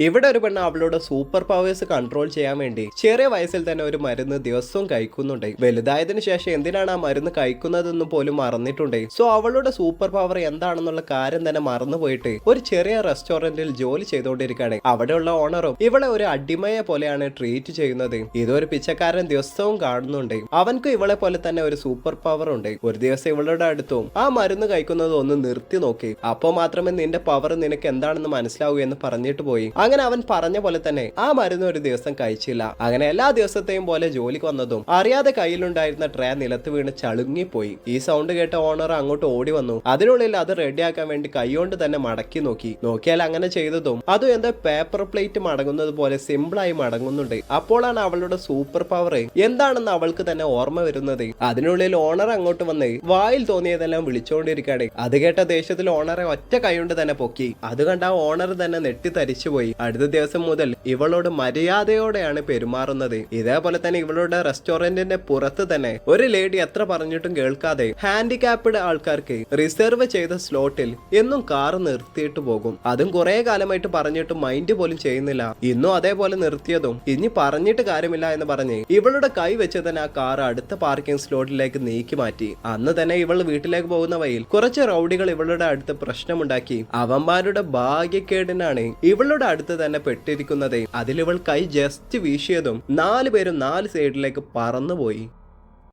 ഇവിടെ ഒരു പെണ്ണ് അവളുടെ സൂപ്പർ പവേഴ്സ് കൺട്രോൾ ചെയ്യാൻ വേണ്ടി ചെറിയ വയസ്സിൽ തന്നെ ഒരു മരുന്ന് ദിവസവും കഴിക്കുന്നുണ്ട്. വലുതായതിനു ശേഷം എന്തിനാണ് ആ മരുന്ന് കഴിക്കുന്നതെന്ന് പോലും മറന്നിട്ടുണ്ട്. സോ അവളുടെ സൂപ്പർ പവർ എന്താണെന്നുള്ള കാര്യം തന്നെ മറന്നുപോയിട്ട് ഒരു ചെറിയ റെസ്റ്റോറന്റിൽ ജോലി ചെയ്തുകൊണ്ടിരിക്കുകയാണ്. അവിടെയുള്ള ഓണറും ഇവളെ ഒരു അടിമയെ പോലെയാണ് ട്രീറ്റ് ചെയ്യുന്നത്. ഇതൊരു പിച്ചക്കാരൻ ദിവസവും കാണുന്നുണ്ട്. അവൻക്ക് ഇവളെ പോലെ തന്നെ ഒരു സൂപ്പർ പവർ ഉണ്ട്. ഒരു ദിവസം ഇവളുടെ അടുത്തും ആ മരുന്ന് കഴിക്കുന്നത് ഒന്ന് നിർത്തി നോക്കി, അപ്പോൾ മാത്രമേ നിന്റെ പവർ നിനക്ക് എന്താണെന്ന് മനസ്സിലാവൂ എന്ന് പറഞ്ഞിട്ട് പോയി. അങ്ങനെ അവൻ പറഞ്ഞ പോലെ തന്നെ ആ മരുന്ന് ഒരു ദിവസം കഴിച്ചില്ല. അങ്ങനെ എല്ലാ ദിവസത്തെയും പോലെ ജോലിക്ക് വന്നതും അറിയാതെ കയ്യിലുണ്ടായിരുന്ന ട്രേ നിലത്ത് വീണ് ചളുങ്ങിപ്പോയി. ഈ സൗണ്ട് കേട്ട ഓണർ അങ്ങോട്ട് ഓടി വന്നു. അതിനുള്ളിൽ അത് റെഡിയാക്കാൻ വേണ്ടി കൈകൊണ്ട് തന്നെ മടക്കി നോക്കിയാൽ അങ്ങനെ ചെയ്തതും അതും എന്താ പേപ്പർ പ്ലേറ്റ് മടങ്ങുന്നത് പോലെ സിമ്പിളായി മടങ്ങുന്നുണ്ട്. അപ്പോഴാണ് അവളുടെ സൂപ്പർ പവർ എന്താണെന്ന് അവൾക്ക് തന്നെ ഓർമ്മ വരുന്നത്. അതിനുള്ളിൽ ഓണർ അങ്ങോട്ട് വന്ന് വായിൽ തോന്നിയതെല്ലാം വിളിച്ചുകൊണ്ടിരിക്കുകയാണ്. അത് കേട്ട ദേഷ്യത്തിൽ ഓണറെ ഒറ്റ കൈകൊണ്ട് തന്നെ പൊക്കി. അത് കണ്ട ആ ഓണർ തന്നെ നെട്ടിത്തരിച്ചുപോയി. അടുത്ത ദിവസം മുതൽ ഇവളോട് മര്യാദയോടെയാണ് പെരുമാറുന്നത്. ഇതേപോലെ തന്നെ ഇവളുടെ റെസ്റ്റോറന്റിന്റെ പുറത്ത് തന്നെ ഒരു ലേഡി എത്ര പറഞ്ഞിട്ടും കേൾക്കാതെ ഹാൻഡിക്യാപ്ഡ് ആൾക്കാർക്ക് റിസർവ് ചെയ്ത സ്ലോട്ടിൽ എന്നും കാർ നിർത്തിയിട്ട് പോകും. അതും കുറെ കാലമായിട്ട് പറഞ്ഞിട്ടും മൈൻഡ് പോലും ചെയ്യുന്നില്ല. ഇന്നും അതേപോലെ നിർത്തിയതും ഇനി പറഞ്ഞിട്ട് കാര്യമില്ല എന്ന് പറഞ്ഞ് ഇവളുടെ കൈ വെച്ച് തന്നെ ആ കാർ അടുത്ത പാർക്കിംഗ് സ്ലോട്ടിലേക്ക് നീക്കി മാറ്റി. അന്ന് തന്നെ ഇവൾ വീട്ടിലേക്ക് പോകുന്ന വഴിയിൽ കുറച്ച് റൗഡികൾ ഇവളുടെ അടുത്ത് പ്രശ്നമുണ്ടാക്കി. അവന്മാരുടെ ഭാഗ്യക്കേടിനാണ് ഇവളുടെ അടുത്ത് തന്നെ പെട്ടിരിക്കുന്നത്. അതിലിവൾ കൈ ജസ്റ്റ് വീശിയതും 4 പേരും 4 സൈഡിലേക്ക് പറന്നുപോയി.